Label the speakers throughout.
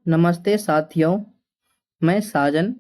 Speaker 1: नमस्ते साथियों, मैं साजन।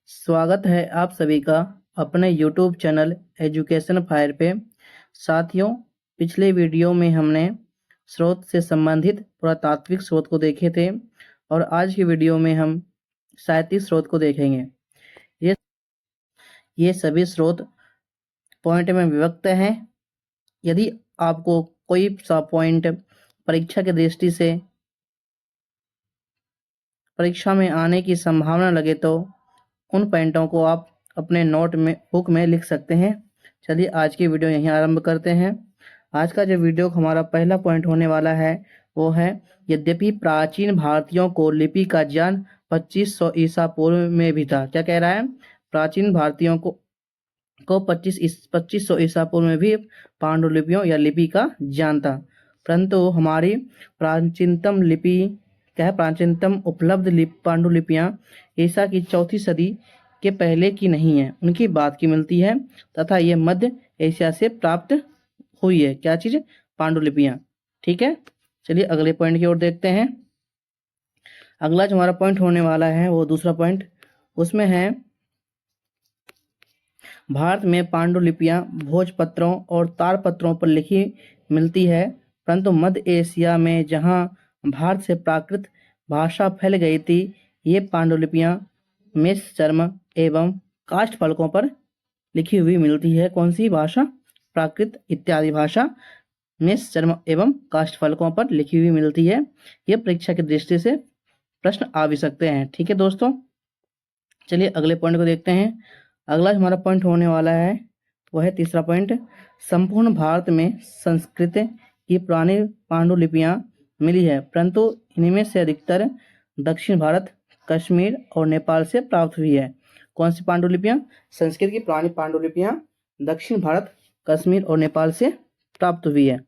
Speaker 1: स्वागत है आप सभी का अपने YouTube चैनल एजुकेशन फायर पे। साथियों, पिछले वीडियो में हमने स्रोत से संबंधित पुरातात्विक स्रोत को देखे थे और आज की वीडियो में हम साहित्यिक स्रोत को देखेंगे। ये सभी स्रोत पॉइंट में विभक्त हैं। यदि आपको कोई सा पॉइंट परीक्षा की दृष्टि से परीक्षा में आने की संभावना लगे तो उन पॉइंटों को आप अपने नोट में बुक में लिख सकते हैं। चलिए आज की वीडियो यहीं आरंभ करते हैं। आज का जो वीडियो हमारा पहला पॉइंट होने वाला है वो है, यद्यपि प्राचीन भारतीयों को लिपि का ज्ञान 2500 ईसा पूर्व में भी था। क्या कह रहा है? प्राचीन भारतीयों को 2500 ईसा पूर्व में भी पांडुलिपियों या लिपि का ज्ञान था, परंतु हमारी प्राचीनतम लिपि प्राचीनतम उपलब्ध पांडुलिपियां ईसा की 4वीं सदी के पहले की नहीं है, उनकी बात की मिलती है तथा ये मध्य एशिया से प्राप्त हुई है। क्या चीज? पांडुलिपियां। ठीक है, चलिए अगले पॉइंट की ओर देखते हैं। अगला जो हमारा पॉइंट होने वाला है वो दूसरा पॉइंट, उसमें है भारत में पांडुलिपियां भोजपत्रों और ताड़पत्रों पर लिखी मिलती है, परंतु मध्य एशिया में जहां भारत से प्राकृत भाषा फैल गई थी, ये पांडुलिपियां मेष चर्म एवं काष्ठ फलकों पर लिखी हुई मिलती है। कौन सी भाषा? प्राकृत इत्यादि भाषा मेष चर्म एवं काष्ठ फलकों पर लिखी हुई मिलती है। ये परीक्षा की दृष्टि से प्रश्न आ भी सकते हैं। ठीक है दोस्तों, चलिए अगले पॉइंट को देखते हैं। अगला हमारा पॉइंट होने वाला है वह है तीसरा पॉइंट, संपूर्ण भारत में संस्कृत की पुरानी पांडुलिपियां मिली है, परंतु इनमें से अधिकतर दक्षिण भारत, कश्मीर और नेपाल से प्राप्त हुई है। कौन सी पांडुलिपियां? संस्कृत की पुरानी पांडुलिपियां दक्षिण भारत, कश्मीर और नेपाल से प्राप्त हुई है।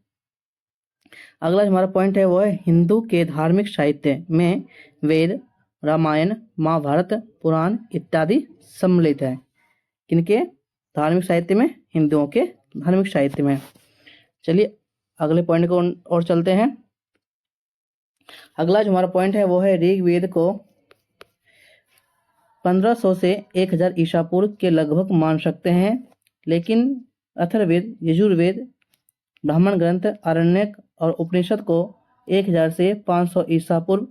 Speaker 1: अगला हमारा पॉइंट है वो है, हिंदू के धार्मिक साहित्य में वेद, रामायण, महाभारत, पुराण इत्यादि सम्मिलित है। किनके धार्मिक साहित्य में? हिंदुओं के धार्मिक साहित्य में। चलिए अगले पॉइंट को और चलते हैं। अगला जो हमारा पॉइंट है वो है, ऋग्वेद को 1500 से 1000 ईसा पूर्व के लगभग मान सकते हैं, लेकिन अथर्ववेद, यजुर्वेद, ब्राह्मण ग्रंथ, आरण्यक और उपनिषद को 1000 से 500 ईसा पूर्व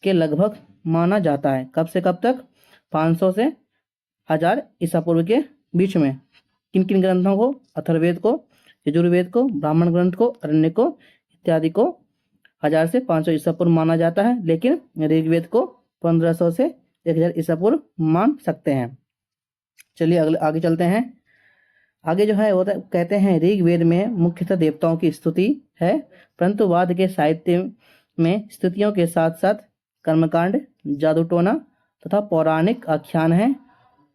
Speaker 1: के लगभग माना जाता है। कब से कब तक? 500 से 1000 ईसा पूर्व के बीच में। किन किन ग्रंथों को? अथर्ववेद को, यजुर्वेद को, ब्राह्मण ग्रंथ को, अरण्यक को इत्यादि को 1000 से 500 ईसा पूर्व माना जाता है, लेकिन ऋग्वेद को 1500 से 1000 ईसा पूर्व मान सकते हैं। चलिए अगले आगे चलते हैं। आगे जो है वो कहते हैं, ऋग्वेद में मुख्यतः देवताओं की स्तुति है, परंतु वाद के साहित्य में स्तुतियों के साथ साथ कर्मकांड, जादूटोना तथा पौराणिक आख्यान है।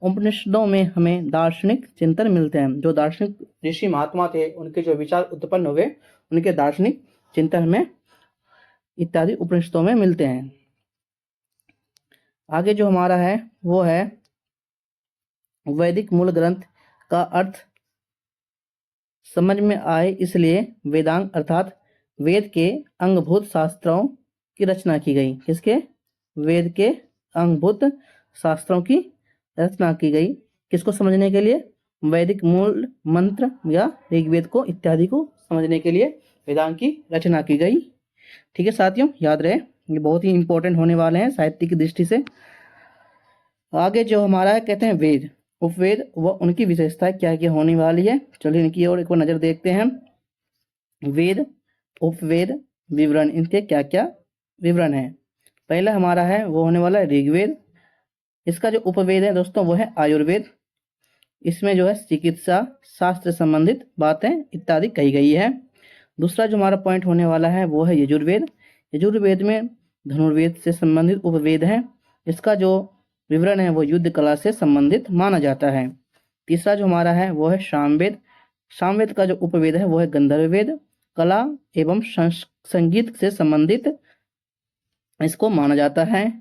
Speaker 1: उपनिषदों में हमें दार्शनिक चिंतन मिलते हैं। जो दार्शनिक ऋषि महात्मा थे, उनके जो विचार उत्पन्न हुए, उनके दार्शनिक चिंतन में इत्यादि उपनिषदों में मिलते हैं। आगे जो हमारा है वो है, वैदिक मूल ग्रंथ का अर्थ समझ में आए इसलिए वेदांग अर्थात वेद के अंगभूत शास्त्रों की रचना की गई। किसके? वेद के अंगभूत शास्त्रों की रचना की गई। किसको समझने के लिए? वैदिक मूल मंत्र या ऋग्वेद को इत्यादि को समझने के लिए वेदांग की रचना की गई। ठीक है साथियों, याद रहे, ये बहुत ही इंपॉर्टेंट होने वाले हैं साहित्य की दृष्टि से। आगे जो हमारा है, कहते हैं वेद, उपवेद व उनकी विशेषताएं क्या क्या होने वाली है। चलिए इनकी ओर एक बार नजर देखते हैं। वेद, उपवेद, विवरण, इनके क्या क्या विवरण है। पहला हमारा है वो होने वाला है ऋग्वेद। इसका जो उपवेद है दोस्तों वो है आयुर्वेद। इसमें जो है चिकित्सा शास्त्र संबंधित बातें इत्यादि कही गई है। दूसरा जो हमारा पॉइंट होने वाला है वो है यजुर्वेद। यजुर्वेद में धनुर्वेद से संबंधित उपवेद है। इसका जो विवरण है वो युद्ध कला से संबंधित माना जाता है। तीसरा जो हमारा है वो है सामवेद। सामवेद का जो उपवेद है वो है गंधर्व वेद, कला एवं संगीत से संबंधित इसको माना जाता है।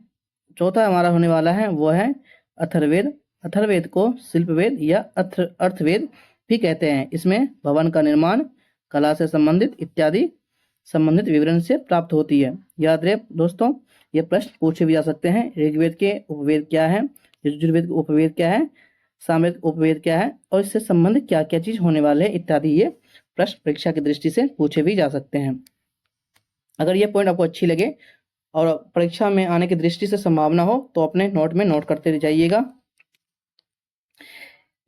Speaker 1: चौथा हमारा होने वाला है वो है अथर्ववेद। अथर्ववेद को शिल्पवेद या अर्थवेद भी कहते हैं। इसमें भवन का निर्माण, कला से संबंधित इत्यादि संबंधित विवरण से प्राप्त होती है। याद रहे दोस्तों, ये प्रश्न पूछे भी जा सकते हैं। ऋग्वेद के उपवेद क्या है, यजुर्वेद के उपवेद क्या है, सामवेद के उपवेद क्या है और इससे संबंधित क्या क्या चीज होने वाले हैं इत्यादि ये प्रश्न परीक्षा की दृष्टि से पूछे भी जा सकते हैं। अगर ये पॉइंट आपको अच्छी लगे और परीक्षा में आने की दृष्टि से संभावना हो तो अपने नोट में नोट करते जाइएगा।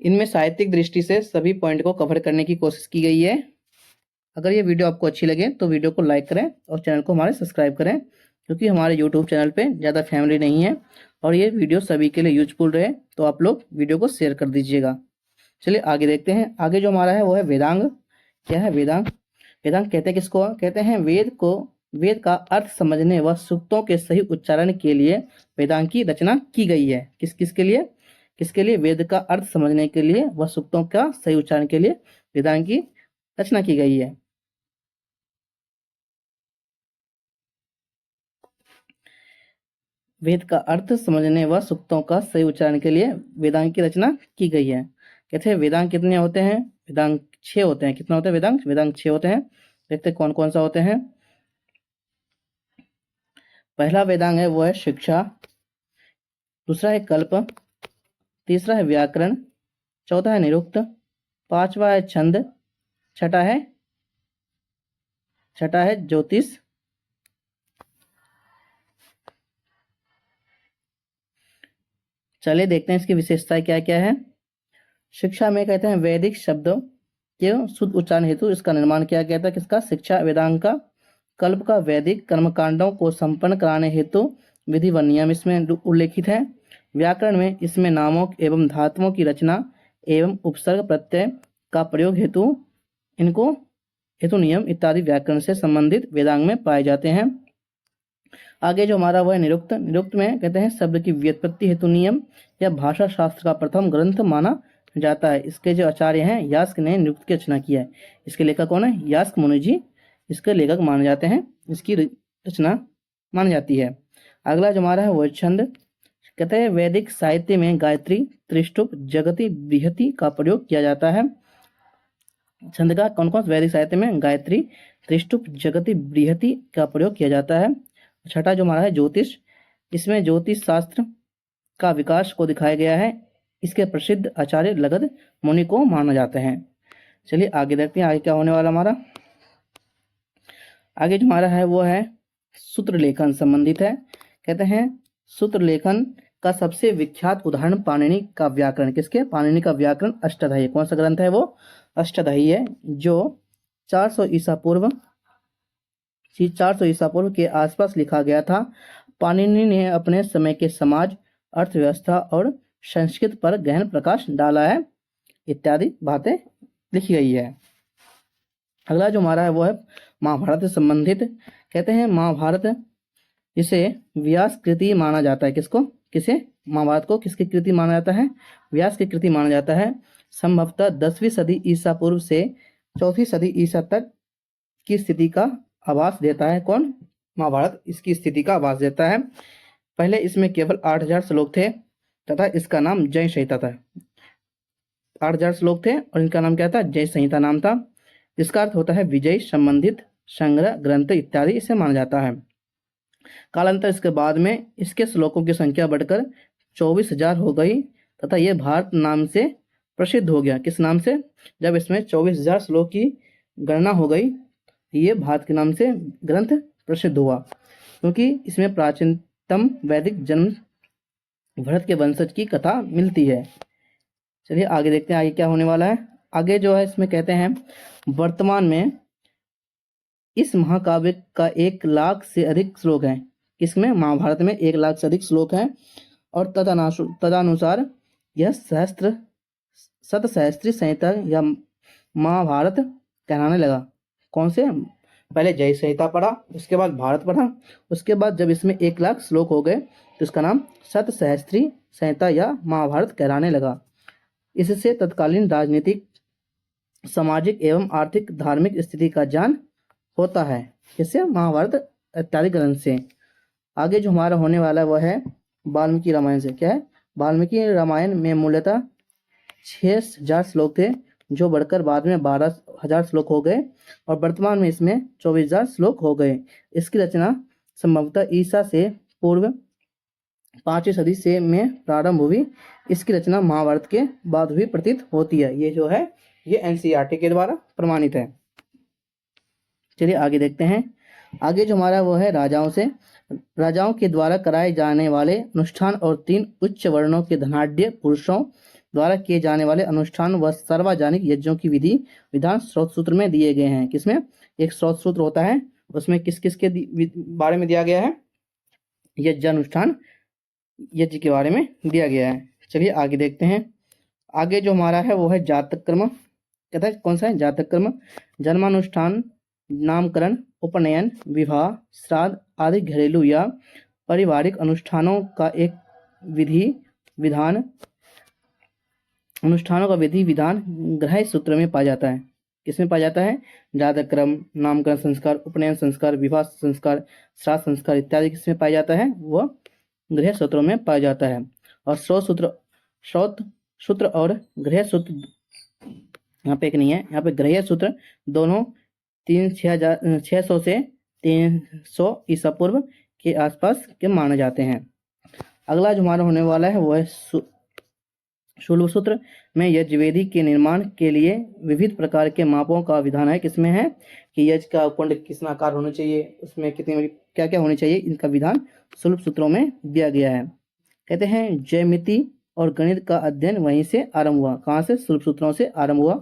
Speaker 1: इनमें साहित्यिक दृष्टि से सभी पॉइंट को कवर करने की कोशिश की गई है। अगर ये वीडियो आपको अच्छी लगे तो वीडियो को लाइक करें और चैनल को हमारे सब्सक्राइब करें, क्योंकि हमारे यूट्यूब चैनल पे ज़्यादा फैमिली नहीं है और ये वीडियो सभी के लिए यूजफुल रहे तो आप लोग वीडियो को शेयर कर दीजिएगा। चलिए आगे देखते हैं। आगे जो हमारा है वो है वेदांग। क्या है वेदांग? वेदांग कहते हैं किसको? कहते हैं वेद का अर्थ समझने व सूक्तों के सही उच्चारण के लिए वेदांग की रचना की गई है। किसके लिए? किसके लिए? वेद का अर्थ समझने के लिए व सूक्तों का सही उच्चारण के लिए वेदांग की रचना की गई है। वेद का अर्थ समझने व सूक्तों का सही उच्चारण के लिए वेदांग की रचना की गई है। कहते हैं वेदांग कितने होते हैं? वेदांग 6 होते हैं। कितना होते हैं वेदांग? वेदांग 6 होते हैं। देखते हैं कौन कौन सा होते हैं। पहला वेदांग है वो है शिक्षा, दूसरा है कल्प, तीसरा है व्याकरण, चौथा है निरुक्त, पांचवा है छंद, छठा है ज्योतिष, चलिए देखते हैं इसकी विशेषताएं क्या क्या है। शिक्षा में कहते हैं वैदिक शब्दों के शुद्ध उच्चारण हेतु इसका निर्माण किया गया था। किसका? शिक्षा वेदांग का। कल्प का वैदिक कर्मकांडों को संपन्न कराने हेतु विधि व नियम इसमें उल्लेखित है। व्याकरण में इसमें नामों एवं धातुओं की रचना एवं उपसर्ग प्रत्यय का प्रयोग हेतु नियम इत्यादि व्याकरण से संबंधित वेदांग में पाए जाते हैं। आगे जो हमारा वो है निरुक्त। निरुक्त में कहते हैं शब्द की व्युत्पत्ति हेतु नियम या भाषा शास्त्र का प्रथम ग्रंथ माना जाता है। इसके जो आचार्य हैं यास्क ने निरुक्त की रचना किया है। इसके लेखक कौन है? यास्क मुनि जी इसके लेखक माने जाते हैं, इसकी रचना मानी जाती है। अगला जो हमारा है वो छंद। कहते हैं वैदिक साहित्य में गायत्री, त्रिष्टुप, जगति, बृहति का प्रयोग किया जाता है। छंद का कौन कौन वैदिक साहित्य में गायत्री, त्रिष्टुप, जगति, बृहति का प्रयोग किया जाता है। छठा जो हमारा है ज्योतिष। इसमें ज्योतिष शास्त्र का विकास को दिखाया गया है। इसके प्रसिद्ध आचार्य लगध मुनि को माना जाते हैं। चलिए आगे देखते हैं आगे क्या होने वाला हमारा। आगे जो हमारा है वो है सूत्र लेखन संबंधित है। कहते हैं सूत्र लेखन का सबसे विख्यात उदाहरण पाणिनि का व्याकरण। किसके? पाणिनि का व्याकरण अष्टाध्यायी। कौन सा ग्रंथ है वो? अष्टाध्यायी है, जो 400 ईसा पूर्व के आसपास लिखा गया था। पाणिनि ने अपने समय के समाज, अर्थव्यवस्था और संस्कृत पर गहन प्रकाश डाला है इत्यादि बातें लिखी गई है। अगला जो हमारा है वो है महाभारत से संबंधित। कहते हैं महाभारत इसे व्यास कृति माना जाता है। किसको? किसे? महाभारत को किसकी कृति माना जाता है? व्यास की कृति माना जाता है। संभवतः 10वीं सदी ईसा पूर्व से 4वीं सदी ईसा तक की स्थिति का आभास देता है। कौन? महाभारत इसकी स्थिति का आभास देता है। पहले इसमें केवल 8000 श्लोक थे तथा इसका नाम जय संहिता था। 8000 श्लोक थे और इनका नाम क्या था? जय संहिता नाम था। जिसका अर्थ होता है विजय संबंधित संग्रह ग्रंथ इत्यादि इसे माना जाता है। कालांतर इसके बाद में इसके श्लोकों की संख्या बढ़कर 24,000 हो गई तथा यह भारत नाम से प्रसिद्ध हो गया। किस नाम से? जब इसमें 24,000 श्लोक की गणना हो गई, ये भारत के नाम से ग्रंथ प्रसिद्ध हुआ, क्योंकि इसमें प्राचीनतम वैदिक जन्म भरत के वंशज की कथा मिलती है। चलिए आगे देखते हैं आगे क्या होने वाला है। आगे जो है इसमें कहते हैं वर्तमान में इस महाकाव्य का 1 लाख से अधिक श्लोक हैं। इसमें महाभारत में 1 लाख से अधिक श्लोक हैं और तदनुसार यह शतसहस्त्री संहिता या महाभारत कहलाने लगा। कौन से? पहले जय संहिता पढ़ा, उसके बाद भारत पढ़ा, उसके बाद जब इसमें 1 लाख श्लोक हो गए तो इसका नाम शतसहस्त्री संहिता या महाभारत कहलाने लगा। इससे तत्कालीन राजनीतिक, सामाजिक एवं आर्थिक धार्मिक स्थिति का ज्ञान होता है। इससे महाभारत इत्यादि ग्रंथ से। आगे जो हमारा होने वाला है वह है वाल्मीकि रामायण से। क्या है? वाल्मीकि रामायण में मूलतः 6000 श्लोक थे, जो बढ़कर बाद में 12,000 श्लोक हो गए और वर्तमान में इसमें 24,000 श्लोक हो गए। इसकी रचना संभवतः ईसा से पूर्व 5वीं सदी से में प्रारंभ हुई। इसकी रचना महाभारत के बाद हुई प्रतीत होती है। ये जो है ये एनसीईआरटी के द्वारा प्रमाणित है। चलिए आगे देखते हैं। आगे जो हमारा वो है राजाओं के द्वारा कराए जाने वाले अनुष्ठान और 3 उच्च वर्णों के धनाढ्य पुरुषों द्वारा किए जाने वाले अनुष्ठान व सार्वजनिक यज्ञों की विधि विधान स्रोत सूत्र में दिए गए हैं। किसमें? एक स्रोत सूत्र होता है, उसमें किस किस के बारे में दिया गया है? यज्ञानुष्ठान यज्ञ के बारे में दिया गया है। चलिए आगे देखते हैं। आगे जो हमारा है वो है जातक कर्म। कहता है कौन सा है? जातक कर्म। जन्मानुष्ठान, नामकरण, उपनयन, विवाह, श्राद्ध आदि घरेलू या पारिवारिक अनुष्ठानों का विधि विधान ग्रह सूत्र में पाया जाता है। किसमें पाया जाता है? जातक कर्म, नामकरण संस्कार, उपनयन संस्कार, विवाह संस्कार, श्राद्ध संस्कार इत्यादि किसमें पाया जाता है? वह गृह सूत्रों में पाया जाता है। और स्रोत सूत्र और गृह सूत्र यहाँ पे एक नहीं है, यहाँ पे गृह सूत्र दोनों 600 से 300 ईसा पूर्व के आसपास के माने जाते हैं। अगला जो हमारा होने वाला है वो है शूल सूत्र में यज्ञवेदी के निर्माण के लिए विविध प्रकार के मापों का विधान है। किसमें है कि यज्ञ का कुंड किस आकार होना चाहिए, उसमें कितनी क्या क्या होनी चाहिए, इनका विधान शूल सूत्रों में दिया गया है। कहते हैं ज्यामिति और गणित का अध्ययन वहीं से आरंभ हुआ। कहाँ से? शूल सूत्रों से आरंभ हुआ।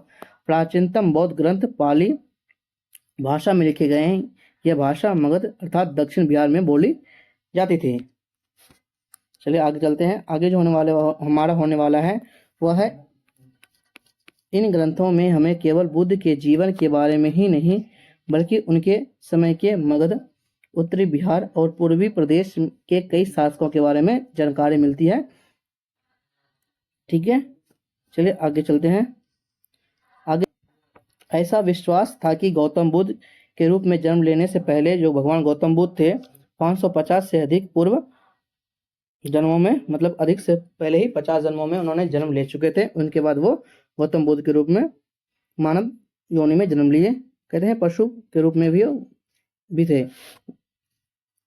Speaker 1: प्राचीनतम बौद्ध ग्रंथ पाली भाषा में लिखे गए हैं। यह भाषा मगध अर्थात दक्षिण बिहार में बोली जाती थी। चलिए आगे चलते हैं। आगे जो हमारा होने वाला है वह है इन ग्रंथों में हमें केवल बुद्ध के जीवन के बारे में ही नहीं बल्कि उनके समय के मगध, उत्तरी बिहार और पूर्वी प्रदेश के कई शासकों के बारे में जानकारी मिलती है। ठीक है, चलिए आगे चलते हैं। आगे ऐसा विश्वास था कि गौतम बुद्ध के रूप में जन्म लेने से पहले जो भगवान गौतम बुद्ध थे 550 से अधिक पूर्व जन्मों में, मतलब अधिक से पहले ही 50 जन्मों में उन्होंने जन्म ले चुके थे। उनके बाद वो गौतम बुद्ध के रूप में मानव योनि में जन्म लिए। कहते हैं पशु के रूप में भी थे,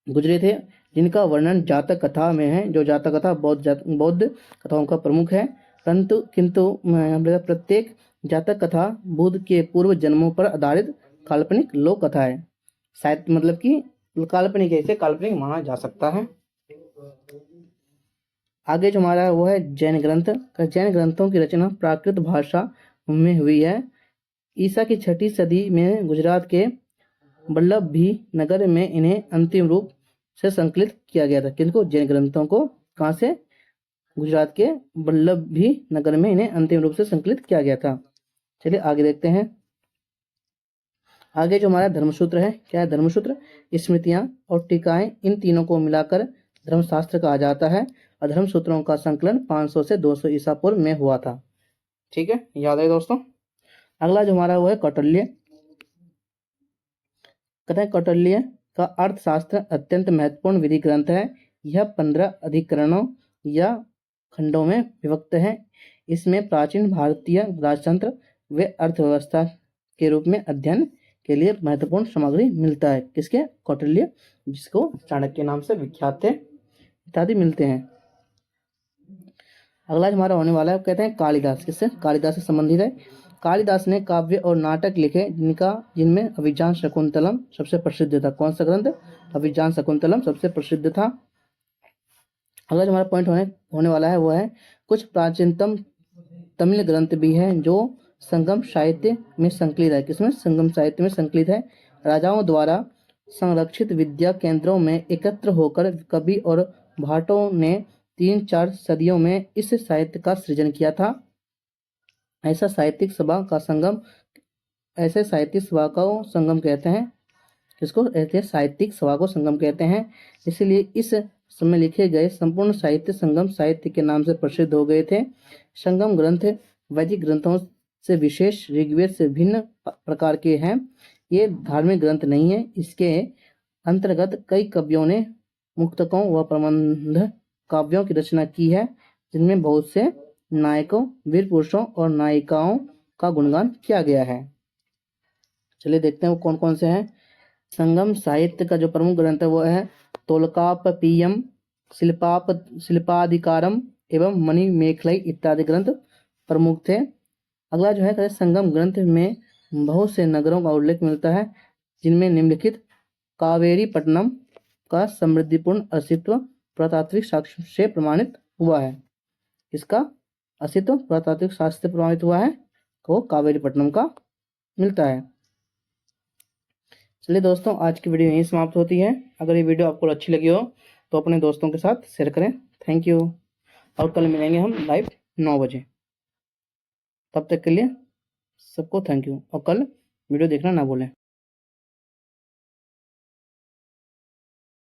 Speaker 1: गुजरे थे, जिनका वर्णन जातक कथा में है। जो जातक कथा बौद्ध कथाओं का प्रमुख है। किंतु प्रत्येक जातक कथा बुद्ध के पूर्व जन्मों पर आधारित काल्पनिक लोक कथा है। शायद मतलब कि काल्पनिक है, इसे काल्पनिक माना जा सकता है। आगे जो हमारा वो है जैन ग्रंथ। जैन ग्रंथों की रचना प्राकृत भाषा में हुई है। ईसा की 6ठी सदी में गुजरात के वल्लभी नगर में इन्हें अंतिम रूप से संकलित किया गया था। किनको? जैन ग्रंथों को। कहाँ से? गुजरात के वल्लभी नगर में इन्हें अंतिम रूप से संकलित किया गया था। चलिए आगे देखते हैं। आगे जो हमारा धर्मसूत्र है, क्या है धर्मसूत्र? स्मृतियां और टीकाएं, इन तीनों को मिलाकर धर्मशास्त्र कहा जाता है। और धर्मसूत्रों का संकलन 500 से 200 ईसा पूर्व में हुआ था। ठीक है, याद है दोस्तों। अगला जो हमारा वो है कौटिल्य। कहते हैं कौटिल्य का अर्थशास्त्र अत्यंत महत्वपूर्ण विधि ग्रंथ है। यह 15 अधिकरणों या खंडों में विभक्त है। इसमें प्राचीन भारतीय राजतंत्र व अर्थव्यवस्था के रूप में अध्ययन के लिए महत्वपूर्ण सामग्री मिलता है। किसके? कौटिल्य, जिसको चाणक्य नाम से विख्यात थे, इत्यादि मिलते हैं। अगला हमारा होने वाला है, कहते हैं कालिदास। किससे? कालिदास से संबंधित है। कालिदास ने काव्य और नाटक लिखे जिनमें अभिज्ञान शकुंतलम सबसे प्रसिद्ध था। कौन सा ग्रंथ? अभिज्ञान शकुंतलम सबसे प्रसिद्ध था। अगला जो हमारा पॉइंट होने वाला है वो है कुछ प्राचीनतम तमिल ग्रंथ भी हैं जो संगम साहित्य में संकलित है। किसमें? संगम साहित्य में संकलित है। राजाओं द्वारा संरक्षित विद्या केंद्रों में एकत्र होकर कवि और भाटों ने 3-4 सदियों में इस साहित्य का सृजन किया था। ऐसे साहित्यिक सभा को संगम कहते हैं। किसको? ऐसे साहित्यिक सभा को संगम कहते हैं। इसलिए इस समय लिखे गए संपूर्ण साहित्य संगम साहित्य के नाम से प्रसिद्ध हो गए थे। संगम ग्रंथ वैदिक ग्रंथों से विशेष ऋग्वेद से भिन्न प्रकार के हैं। ये धार्मिक ग्रंथ नहीं है। इसके अंतर्गत कई कवियों ने मुक्तकों व प्रबंध काव्यों की रचना की है, जिनमें बहुत से नायकों, वीर पुरुषों और नायिकाओं का गुणगान किया गया है। चलिए देखते हैं वो कौन कौन से हैं। संगम साहित्य का जो प्रमुख ग्रंथ है वो है तोलकाप्पियम, शिल्पाधिकारम एवं मणिमेखलाई इत्यादि ग्रंथ प्रमुख थे। अगला जो है संगम ग्रंथ में बहुत से नगरों का उल्लेख मिलता है, जिनमें निम्नलिखित कावेरीपट्टनम का समृद्धिपूर्ण अस्तित्व पुरातात्विक साक्ष्य से प्रमाणित हुआ है। इसका अस्तित्व पुरातात्विक साक्ष्य से प्रमाणित हुआ है, वो कावेरीपट्टनम का मिलता है। चलिए दोस्तों, आज की वीडियो यहीं समाप्त होती है। अगर ये वीडियो आपको अच्छी लगी हो तो अपने दोस्तों के साथ शेयर करें। Thank you. और कल मिलेंगे हम लाइव 9 बजे। तब तक के लिए सबको थैंक यू, और कल वीडियो देखना ना भूलें।